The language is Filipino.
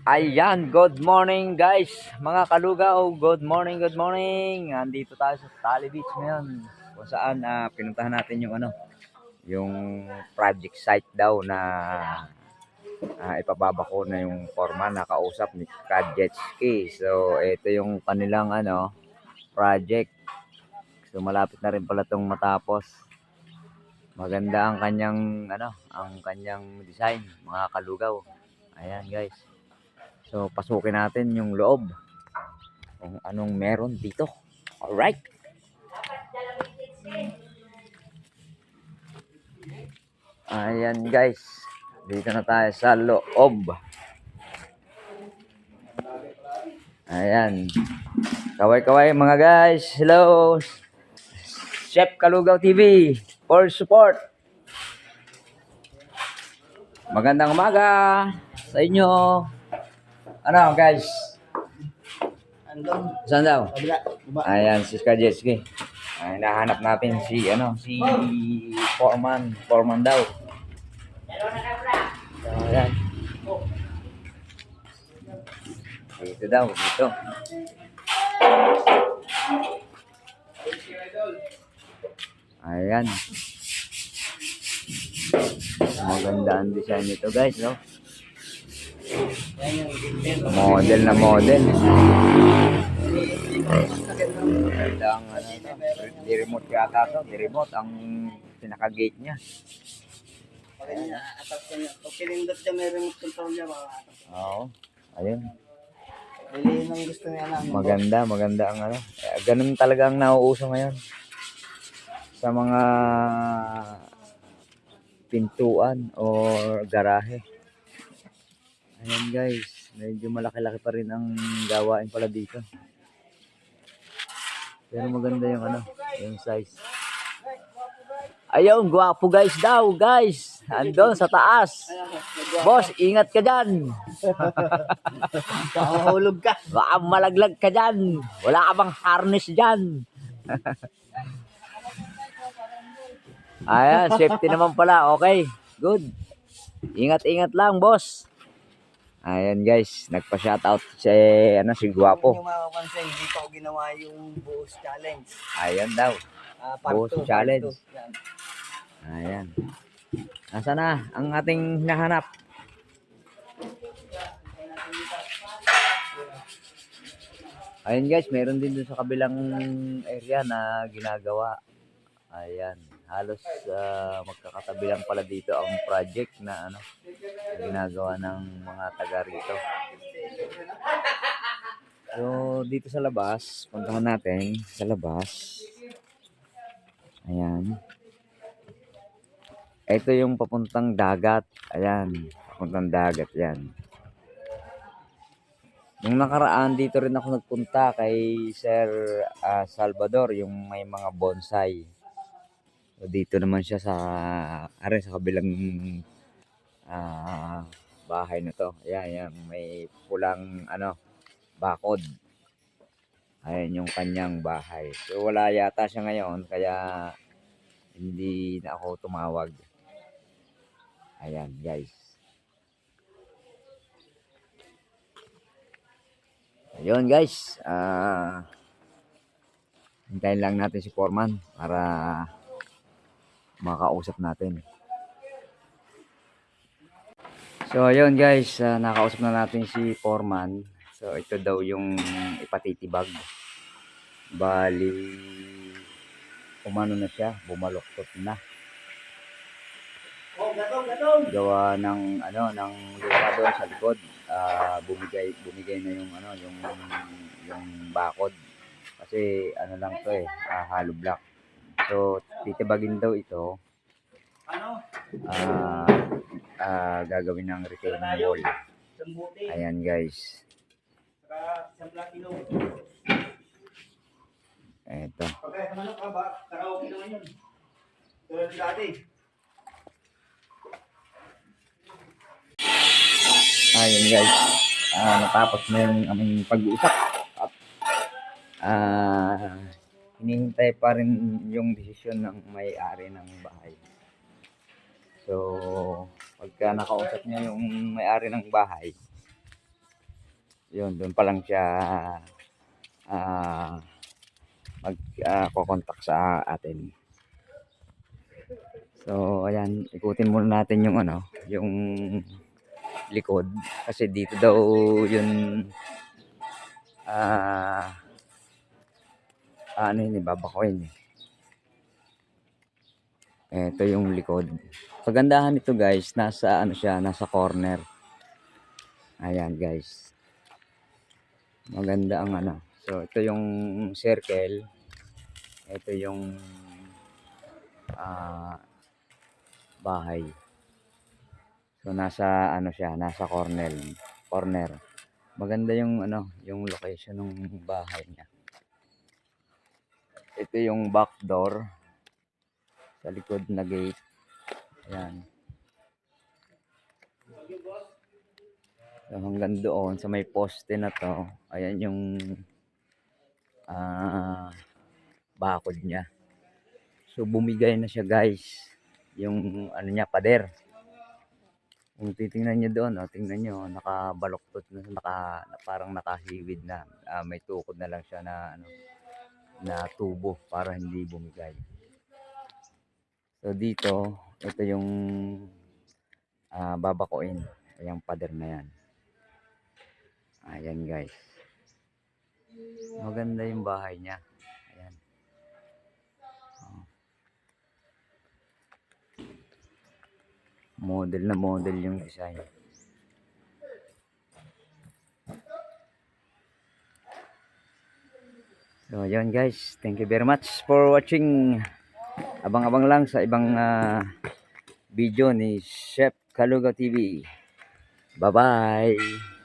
Ayan, good morning guys, mga kalugaw, good morning, good morning. Andito tayo sa Tali Beach ngayon, kung saan pinuntahan natin yung yung project site daw na ipababako na yung foreman na kausap ni Kajetski. So, ito yung kanilang project. So, malapit na rin pala tong matapos. Maganda ang kanyang ang kanyang design, mga kalugaw. Ayan guys. So, pasukin natin yung loob. Kung anong meron dito. Alright. Ayan guys. Dito na tayo sa loob. Ayan. Kaway-kaway mga guys. Hello. Chef Kalugaw TV for support. Magandang umaga sa inyo. Ano guys? Saan daw? Ayan si Kajetski. Ay, nahanap natin si Foreman daw. So, ayan. Dito daw, dito. Ayan. Maganda ang design nito guys, no? Model na model. Maganda ang di remote yata to. Di remote ang pinaka-gate niya. Pag pinindot siya, may remote control niya. Oo. Ayun. Piliin ang gusto niya lang. Maganda ang ganun talaga ang nauuso ngayon. Sa mga pintuan or garahe. Ayan guys, medyo malaki-laki pa rin ang gawain pala dito. Pero maganda yung yung size. Ayun, gwapo guys daw, guys. Andun sa taas. Boss, ingat ka dyan. Kahulog ka. Baka malaglag ka dyan. Wala ka bang harness dyan. Ayan, safety naman pala. Okay, good. Ingat-ingat lang, boss. Ayan guys, nagpa-shoutout si Guwapo. Yung makapansin, hindi pa ako ginawa yung buhos challenge. Ayan daw. Buhos challenge. Yan. Ayan. Nasaan na ang ating hinahanap? Ayan guys, meron din dun sa kabilang area na ginagawa. Ayan. Halos magkakatabi lang pala dito ang project na ginagawa ng mga taga rito. So, dito sa labas, puntahan natin sa labas. Ayan. Ito yung papuntang dagat. Ayan, papuntang dagat yan. Nung nakaraan, dito rin ako nagpunta kay Sir Salvador, yung may mga bonsai. So, dito naman siya sa kabilang bahay na to. Ayan, may pulang bakod. Ayan yung kanyang bahay. So wala yata siya ngayon kaya hindi na ako tumawag. Ayan guys. Ayun guys. Hintayin lang natin si Foreman para makausap natin. So ayun guys, nakausap na natin si Foreman. So ito daw yung ipatitibag. Bali umano na siya, bumaluktot na. Gawa ng ng lupa doon sa likod. Bumigay na yung bakod. Kasi lang to hollow block. So titibagin daw ito. Gagawin ng retaining wall. Ayan guys. Eto. Ayan guys. Natapos na yung aming pag-uusap. Hinihintay pa rin yung desisyon ng may-ari ng bahay. So, pagka nakausap niya yung may-ari ng bahay, Yun, doon pa lang siya kokontak sa atin. So, ayan, ikutin muna natin yung yung likod kasi dito daw yun yun, babakuin eh. Ito yung likod. Pagandahan nito guys, nasa siya, nasa corner. Ayan guys. Maganda ang So, ito yung circle. Ito yung bahay. So, nasa siya, nasa corner. Maganda yung yung location ng bahay niya. Ito yung back door sa likod na gate. Ayan. So, hanggang doon sa may poste na to, ayan yung bakod niya. So, bumigay na siya guys. Yung niya, pader. Kung titingnan niyo doon, tingnan niyo, nakabaloktot na, parang nakahiwid na. May tukod na lang siya na na tubo para hindi bumigay. So dito, ito yung babakuin, yung pader na yan. Ayan guys. Maganda yung bahay niya. Ayan. Model na model yung design. So yun guys, thank you very much for watching. Abang-abang lang sa ibang video ni Chef Kalugaw TV. Bye-bye!